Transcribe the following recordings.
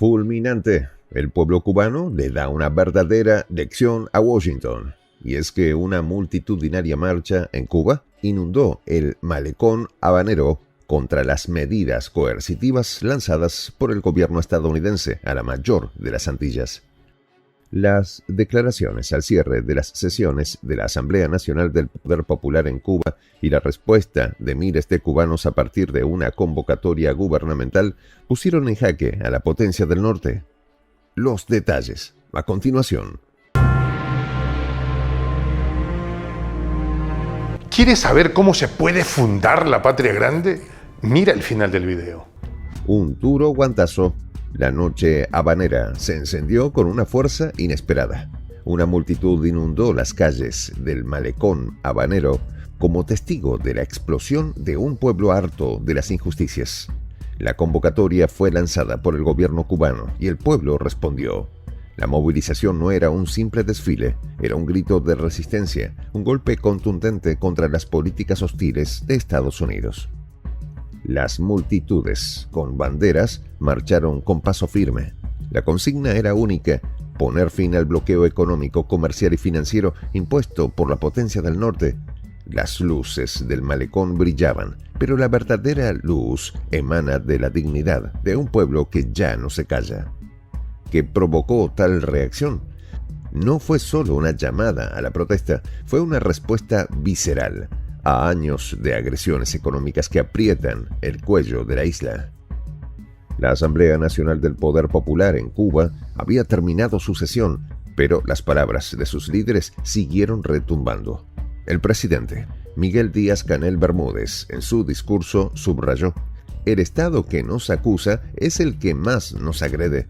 Fulminante. El pueblo cubano le da una verdadera lección a Washington. Y es que una multitudinaria marcha en Cuba inundó el malecón habanero contra las medidas coercitivas lanzadas por el gobierno estadounidense a la mayor de las Antillas. Las declaraciones al cierre de las sesiones de la Asamblea Nacional del Poder Popular en Cuba y la respuesta de miles de cubanos a partir de una convocatoria gubernamental pusieron en jaque a la potencia del norte. Los detalles, a continuación. ¿Quieres saber cómo se puede fundar la patria grande? Mira el final del video. Un duro guantazo. La noche habanera se encendió con una fuerza inesperada. Una multitud inundó las calles del malecón habanero como testigo de la explosión de un pueblo harto de las injusticias. La convocatoria fue lanzada por el gobierno cubano y el pueblo respondió. La movilización no era un simple desfile, era un grito de resistencia, un golpe contundente contra las políticas hostiles de Estados Unidos. Las multitudes, con banderas, marcharon con paso firme. La consigna era única: poner fin al bloqueo económico, comercial y financiero impuesto por la potencia del norte. Las luces del malecón brillaban, pero la verdadera luz emana de la dignidad de un pueblo que ya no se calla. ¿Qué provocó tal reacción? No fue solo una llamada a la protesta, fue una respuesta visceral a años de agresiones económicas que aprietan el cuello de la isla. La Asamblea Nacional del Poder Popular en Cuba había terminado su sesión, pero las palabras de sus líderes siguieron retumbando. El presidente, Miguel Díaz-Canel Bermúdez, en su discurso subrayó: «El Estado que nos acusa es el que más nos agrede».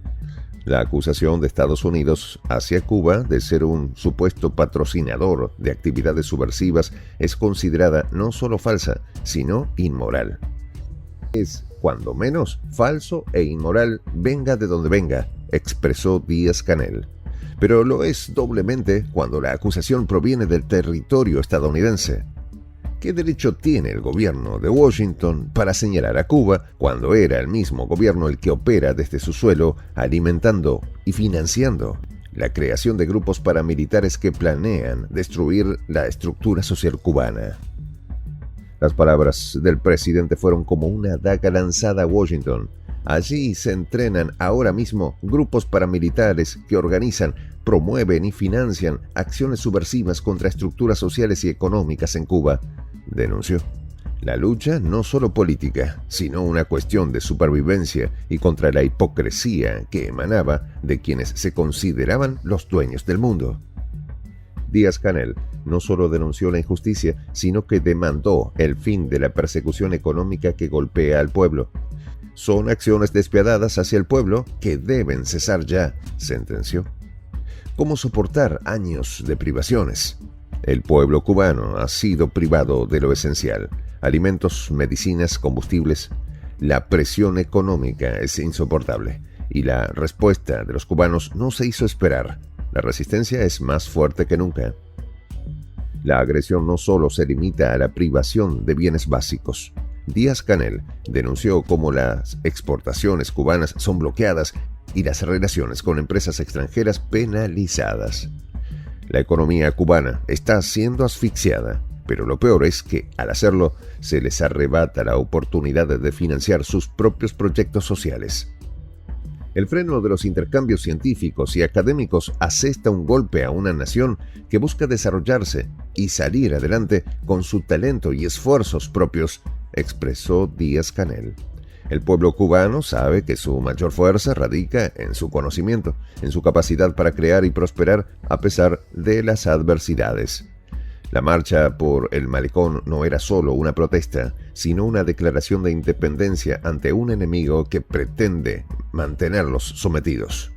La acusación de Estados Unidos hacia Cuba de ser un supuesto patrocinador de actividades subversivas es considerada no solo falsa, sino inmoral. Es, cuando menos, falso e inmoral, venga de donde venga, expresó Díaz-Canel. Pero lo es doblemente cuando la acusación proviene del territorio estadounidense. ¿Qué derecho tiene el gobierno de Washington para señalar a Cuba cuando era el mismo gobierno el que opera desde su suelo, alimentando y financiando la creación de grupos paramilitares que planean destruir la estructura social cubana? Las palabras del presidente fueron como una daga lanzada a Washington. Allí se entrenan ahora mismo grupos paramilitares que organizan, promueven y financian acciones subversivas contra estructuras sociales y económicas en Cuba, denunció. La lucha no solo política, sino una cuestión de supervivencia y contra la hipocresía que emanaba de quienes se consideraban los dueños del mundo. Díaz-Canel no solo denunció la injusticia, sino que demandó el fin de la persecución económica que golpea al pueblo. Son acciones despiadadas hacia el pueblo que deben cesar ya, sentenció. ¿Cómo soportar años de privaciones? El pueblo cubano ha sido privado de lo esencial: alimentos, medicinas, combustibles. La presión económica es insoportable y la respuesta de los cubanos no se hizo esperar. La resistencia es más fuerte que nunca. La agresión no solo se limita a la privación de bienes básicos. Díaz-Canel denunció cómo las exportaciones cubanas son bloqueadas y las relaciones con empresas extranjeras penalizadas. La economía cubana está siendo asfixiada, pero lo peor es que, al hacerlo, se les arrebata la oportunidad de financiar sus propios proyectos sociales. El freno de los intercambios científicos y académicos asesta un golpe a una nación que busca desarrollarse y salir adelante con su talento y esfuerzos propios, expresó Díaz-Canel. El pueblo cubano sabe que su mayor fuerza radica en su conocimiento, en su capacidad para crear y prosperar a pesar de las adversidades. La marcha por el malecón no era solo una protesta, sino una declaración de independencia ante un enemigo que pretende mantenerlos sometidos.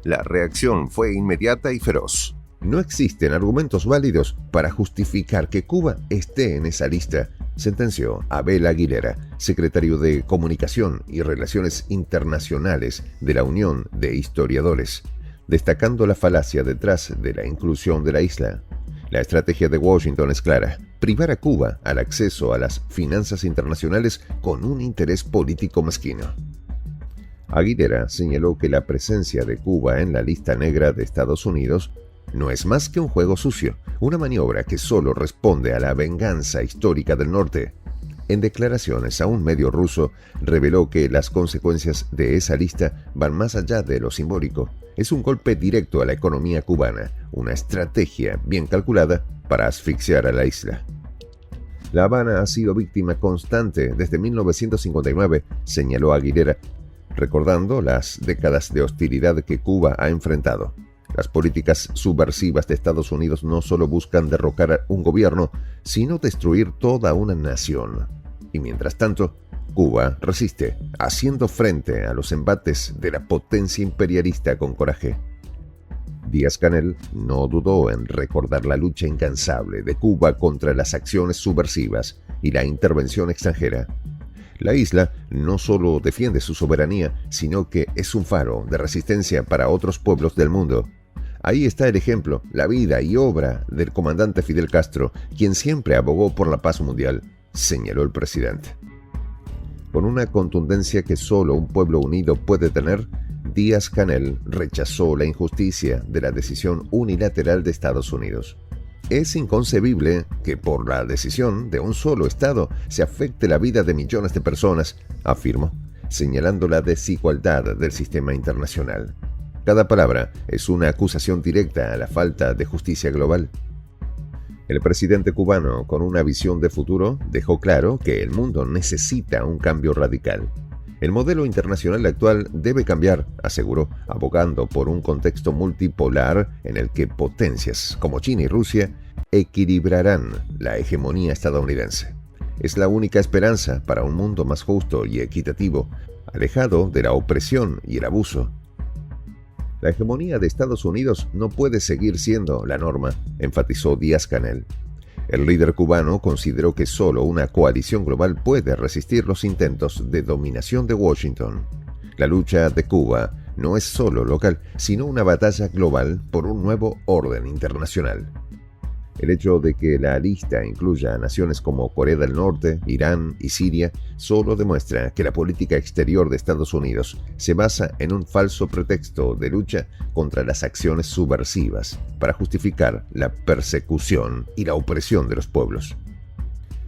La reacción fue inmediata y feroz. No existen argumentos válidos para justificar que Cuba esté en esa lista, sentenció Abel Aguilera, secretario de Comunicación y Relaciones Internacionales de la Unión de Historiadores, destacando la falacia detrás de la inclusión de la isla. La estrategia de Washington es clara: privar a Cuba al acceso a las finanzas internacionales con un interés político mezquino. Aguilera señaló que la presencia de Cuba en la lista negra de Estados Unidos no es más que un juego sucio, una maniobra que solo responde a la venganza histórica del norte. En declaraciones a un medio ruso, reveló que las consecuencias de esa lista van más allá de lo simbólico. Es un golpe directo a la economía cubana, una estrategia bien calculada para asfixiar a la isla. La Habana ha sido víctima constante desde 1959, señaló Aguilera, recordando las décadas de hostilidad que Cuba ha enfrentado. Las políticas subversivas de Estados Unidos no solo buscan derrocar un gobierno, sino destruir toda una nación. Y mientras tanto, Cuba resiste, haciendo frente a los embates de la potencia imperialista con coraje. Díaz-Canel no dudó en recordar la lucha incansable de Cuba contra las acciones subversivas y la intervención extranjera. La isla no solo defiende su soberanía, sino que es un faro de resistencia para otros pueblos del mundo. Ahí está el ejemplo, la vida y obra del comandante Fidel Castro, quien siempre abogó por la paz mundial, señaló el presidente. Con una contundencia que solo un pueblo unido puede tener, Díaz-Canel rechazó la injusticia de la decisión unilateral de Estados Unidos. Es inconcebible que por la decisión de un solo Estado se afecte la vida de millones de personas, afirmó, señalando la desigualdad del sistema internacional. Cada palabra es una acusación directa a la falta de justicia global. El presidente cubano, con una visión de futuro, dejó claro que el mundo necesita un cambio radical. El modelo internacional actual debe cambiar, aseguró, abogando por un contexto multipolar en el que potencias como China y Rusia equilibrarán la hegemonía estadounidense. Es la única esperanza para un mundo más justo y equitativo, alejado de la opresión y el abuso. La hegemonía de Estados Unidos no puede seguir siendo la norma, enfatizó Díaz-Canel. El líder cubano consideró que solo una coalición global puede resistir los intentos de dominación de Washington. La lucha de Cuba no es solo local, sino una batalla global por un nuevo orden internacional. El hecho de que la lista incluya a naciones como Corea del Norte, Irán y Siria solo demuestra que la política exterior de Estados Unidos se basa en un falso pretexto de lucha contra las acciones subversivas para justificar la persecución y la opresión de los pueblos.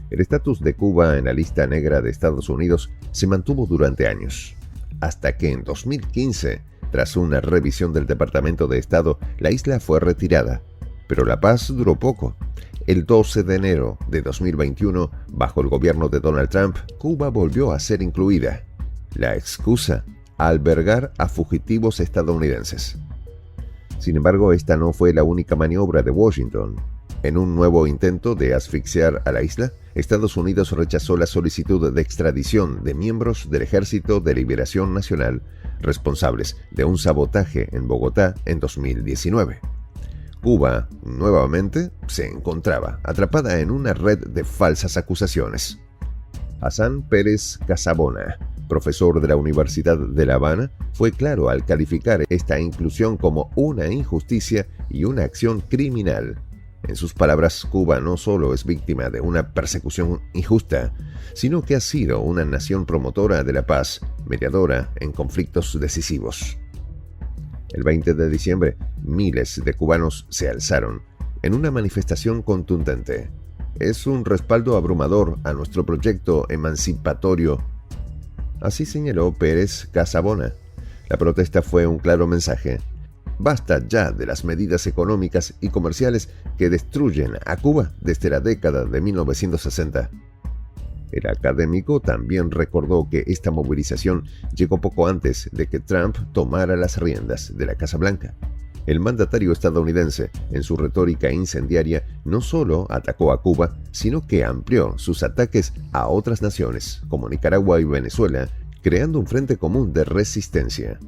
El estatus de Cuba en la lista negra de Estados Unidos se mantuvo durante años, hasta que en 2015, tras una revisión del Departamento de Estado, la isla fue retirada. Pero la paz duró poco. El 12 de enero de 2021, bajo el gobierno de Donald Trump, Cuba volvió a ser incluida. La excusa: albergar a fugitivos estadounidenses. Sin embargo, esta no fue la única maniobra de Washington. En un nuevo intento de asfixiar a la isla, Estados Unidos rechazó la solicitud de extradición de miembros del Ejército de Liberación Nacional responsables de un sabotaje en Bogotá en 2019. Cuba, nuevamente, se encontraba atrapada en una red de falsas acusaciones. Hassan Pérez Casabona, profesor de la Universidad de La Habana, fue claro al calificar esta inclusión como una injusticia y una acción criminal. En sus palabras, Cuba no solo es víctima de una persecución injusta, sino que ha sido una nación promotora de la paz, mediadora en conflictos decisivos. El 20 de diciembre, miles de cubanos se alzaron en una manifestación contundente. Es un respaldo abrumador a nuestro proyecto emancipatorio. Así señaló Pérez Casabona. La protesta fue un claro mensaje. Basta ya de las medidas económicas y comerciales que destruyen a Cuba desde la década de 1960. El académico también recordó que esta movilización llegó poco antes de que Trump tomara las riendas de la Casa Blanca. El mandatario estadounidense, en su retórica incendiaria, no solo atacó a Cuba, sino que amplió sus ataques a otras naciones, como Nicaragua y Venezuela, creando un frente común de resistencia.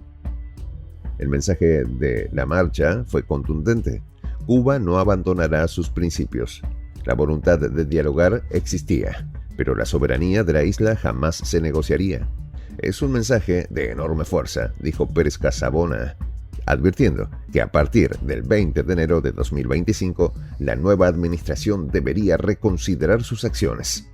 El mensaje de la marcha fue contundente. Cuba no abandonará sus principios. La voluntad de dialogar existía, pero la soberanía de la isla jamás se negociaría. Es un mensaje de enorme fuerza, dijo Pérez Casabona, advirtiendo que a partir del 20 de enero de 2025, la nueva administración debería reconsiderar sus acciones.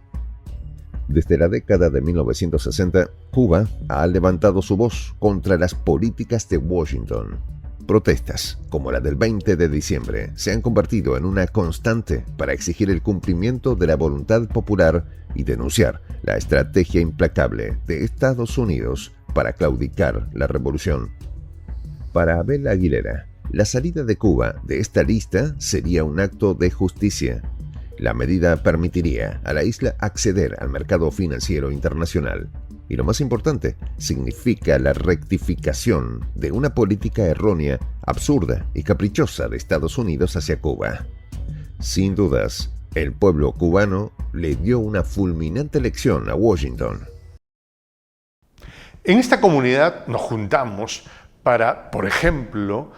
Desde la década de 1960, Cuba ha levantado su voz contra las políticas de Washington. Protestas, como la del 20 de diciembre, se han convertido en una constante para exigir el cumplimiento de la voluntad popular y denunciar la estrategia implacable de Estados Unidos para claudicar la revolución. Para Abel Aguilera, la salida de Cuba de esta lista sería un acto de justicia. La medida permitiría a la isla acceder al mercado financiero internacional. Y lo más importante, significa la rectificación de una política errónea, absurda y caprichosa de Estados Unidos hacia Cuba. Sin dudas, el pueblo cubano le dio una fulminante lección a Washington. En esta comunidad nos juntamos para, por ejemplo,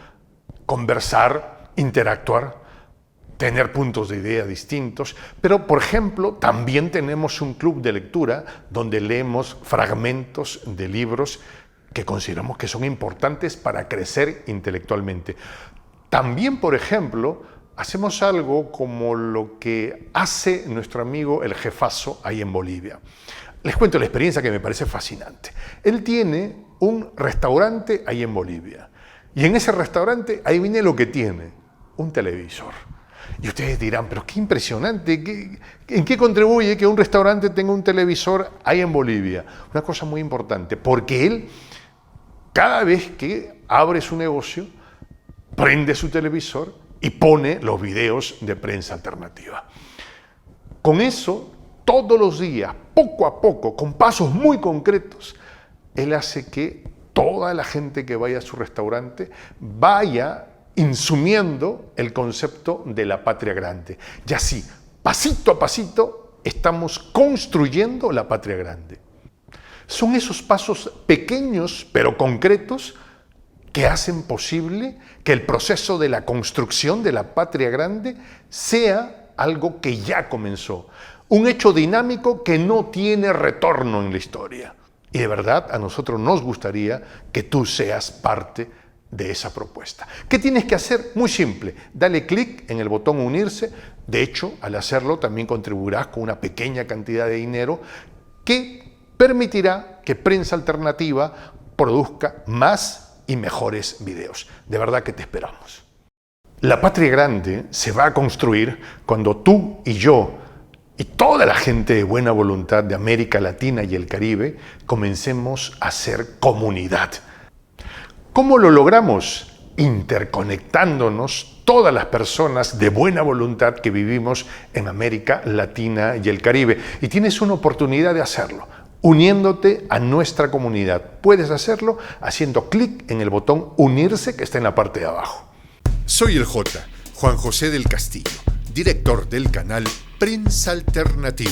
conversar, interactuar, tener puntos de idea distintos, pero, por ejemplo, también tenemos un club de lectura donde leemos fragmentos de libros que consideramos que son importantes para crecer intelectualmente. También, por ejemplo, hacemos algo como lo que hace nuestro amigo el jefazo ahí en Bolivia. Les cuento la experiencia que me parece fascinante. Él tiene un restaurante ahí en Bolivia y en ese restaurante, ahí viene lo que tiene, un televisor. Y ustedes dirán, pero qué impresionante, ¿en qué contribuye que un restaurante tenga un televisor ahí en Bolivia? Una cosa muy importante, porque él, cada vez que abre su negocio, prende su televisor y pone los videos de prensa alternativa. Con eso, todos los días, poco a poco, con pasos muy concretos, él hace que toda la gente que vaya a su restaurante vaya insumiendo el concepto de la patria grande. Y así, pasito a pasito, estamos construyendo la patria grande. Son esos pasos pequeños pero concretos que hacen posible que el proceso de la construcción de la patria grande sea algo que ya comenzó. Un hecho dinámico que no tiene retorno en la historia. Y de verdad, a nosotros nos gustaría que tú seas parte de esa propuesta. ¿Qué tienes que hacer? Muy simple. Dale clic en el botón unirse. De hecho, al hacerlo también contribuirás con una pequeña cantidad de dinero que permitirá que Prensa Alternativa produzca más y mejores videos. De verdad que te esperamos. La patria grande se va a construir cuando tú y yo y toda la gente de buena voluntad de América Latina y el Caribe comencemos a ser comunidad. ¿Cómo lo logramos? Interconectándonos todas las personas de buena voluntad que vivimos en América Latina y el Caribe. Y tienes una oportunidad de hacerlo, uniéndote a nuestra comunidad. Puedes hacerlo haciendo clic en el botón unirse que está en la parte de abajo. Soy el J, Juan José del Castillo, director del canal Prensa Alternativa.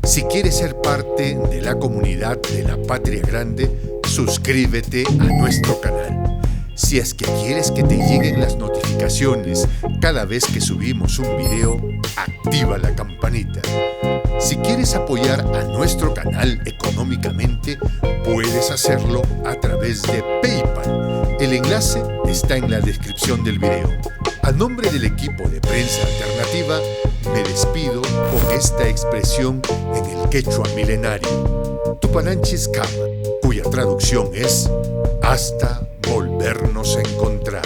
Si quieres ser parte de la comunidad de la Patria Grande, suscríbete a nuestro canal. Si es que quieres que te lleguen las notificaciones cada vez que subimos un video, activa la campanita. Si quieres apoyar a nuestro canal económicamente, puedes hacerlo a través de PayPal. El enlace está en la descripción del video. A nombre del equipo de Prensa Alternativa, me despido con esta expresión en el quechua milenario, Tupananchis Kama, cuya traducción es hasta volvernos a encontrar.